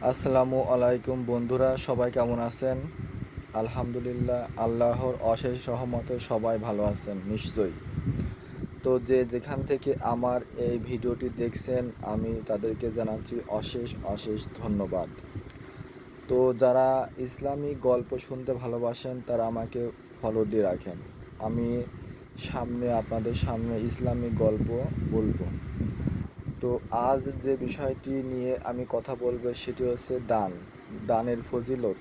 আসসালামু আলাইকুম বন্ধুরা, সবাই কেমন আছেন? আলহামদুলিল্লাহ, আল্লাহর অশেষ রহমতে সবাই ভালো আছেন নিশ্চয়ই। তো যে যেখান থেকে আমার এই ভিডিওটি দেখছেন, আমি তাদেরকে জানাচ্ছি অশেষ অশেষ ধন্যবাদ। তো যারা ইসলামিক গল্প শুনতে ভালোবাসেন তারা আমাকে ফলো দিয়ে রাখেন। আমি আপনাদের সামনে ইসলামিক গল্প বলবো। তো আজ যে বিষয়টি নিয়ে আমি কথা বলবো সেটি হচ্ছে দানের ফজিলত।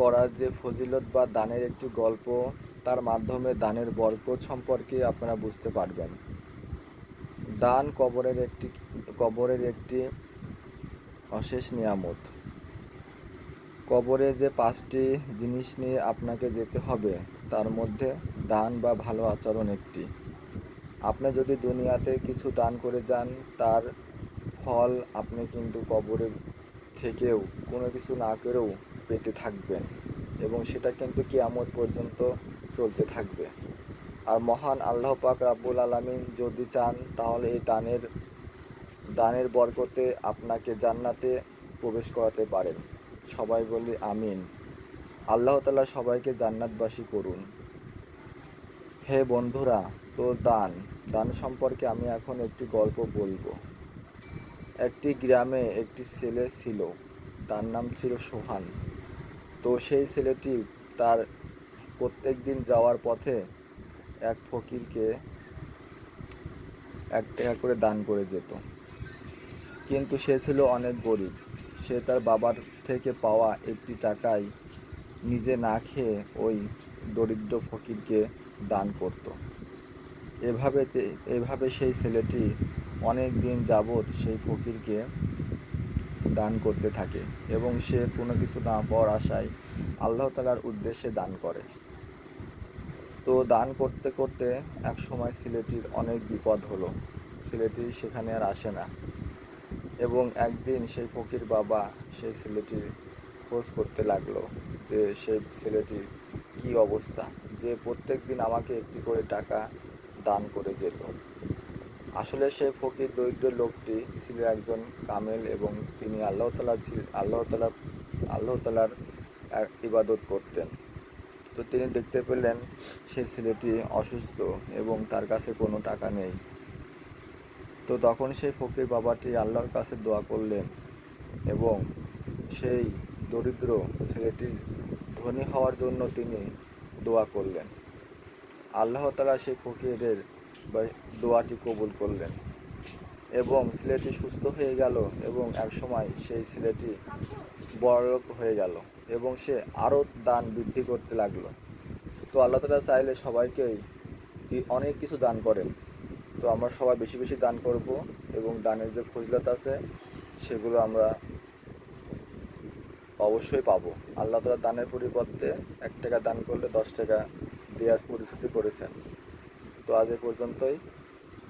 করার যে ফজিলত বা দানের একটি গল্প, তার মাধ্যমে দানের বরকত সম্পর্কে আপনারা বুঝতে পারবেন। দান কবরের একটি অশেষ নিয়ামত। কবরে যে 5টি জিনিস নিয়ে আপনাকে যেতে হবে, তার মধ্যে দান বা ভালো আচরণ একটি। আপনি যদি দুনিয়াতে কিছু দান করে যান, তার ফল আপনি কিন্তু কবরে থেকেও কোনো কিছু না করেও পেতে থাকবেন, এবং সেটা কিন্তু কিয়ামত পর্যন্ত চলতে থাকবে। আর মহান আল্লাহ পাক রাব্বুল আলামিন যদি চান, তাহলে এই দানের বরকতে আপনাকে জান্নাতে প্রবেশ করাতে পারেন। সবাই বলি আমিন। আল্লাহ তাআলা সবাইকে জান্নাতবাসী করুন। হে বন্ধুরা, তো দান সম্পর্কে আমি এখন একটি গল্প বলবো। একটি গ্রামে একটি ছেলে ছিল, তার নাম ছিল সোহান। তো সেই ছেলেটি তার প্রত্যেক দিন যাওয়ার পথে এক ফকিরকে 1 টাকা করে দান করে যেত। কিন্তু সে ছিল অনেক গরিব। সে তার বাবার থেকে পাওয়া একটি টাকায় নিজে না খেয়ে ওই দরিদ্র ফকিরকে দান করত। এভাবে সেই ছেলেটি অনেক দিন যাবৎ সেই ফকিরকে দান করতে থাকে, এবং সে কোনো কিছু না পাওয়ার আশায় আল্লাহ তাআলার উদ্দেশ্যে দান করে। তো দান করতে করতে এক সময় ছেলেটির অনেক বিপদ হলো। ছেলেটি সেখানে আর আসে না, এবং একদিন সেই ফকির বাবা সেই ছেলেটির খোঁজ করতে লাগলো যে সেই ছেলেটির কী অবস্থা, যে প্রত্যেক দিন আমাকে একটি করে টাকা দান করে যেত। আসলে সেই ফকির দরিদ্র লোকটি ছিল একজন কামেল, এবং তিনি আল্লাহ তাআলার ইবাদত করতেন। তো তিনি দেখতে পেলেন সেই ছেলেটি অসুস্থ এবং তার কাছে কোনো টাকা নেই। তো তখন সেই ফকির বাবাটি আল্লাহর কাছে দোয়া করলেন, এবং সেই দরিদ্র ছেলেটির ধনী হওয়ার জন্য তিনি দোয়া করলেন। আল্লাহ তাআলা সেই ফকিরের দোয়াটি কবুল করলেন, এবং ছেলেটি সুস্থ হয়ে গেল, এবং একসময় সেই ছেলেটি বড়লোক হয়ে গেল, এবং সে আরও দান বৃদ্ধি করতে লাগলো। তো আল্লাহ তাআলা চাইলে সবাইকেই অনেক কিছু দান করেন। তো আমরা সবাই বেশি বেশি দান করব, এবং দানের যে ফজিলত আছে সেগুলো আমরা অবশ্যই পাবো। আল্লাহ তাআলা দানের পরিবর্তে 1 টাকা দান করলে 10 টাকা দেওয়ার প্রতিশ্রুতি করেছেন। তো আজ এ পর্যন্তই।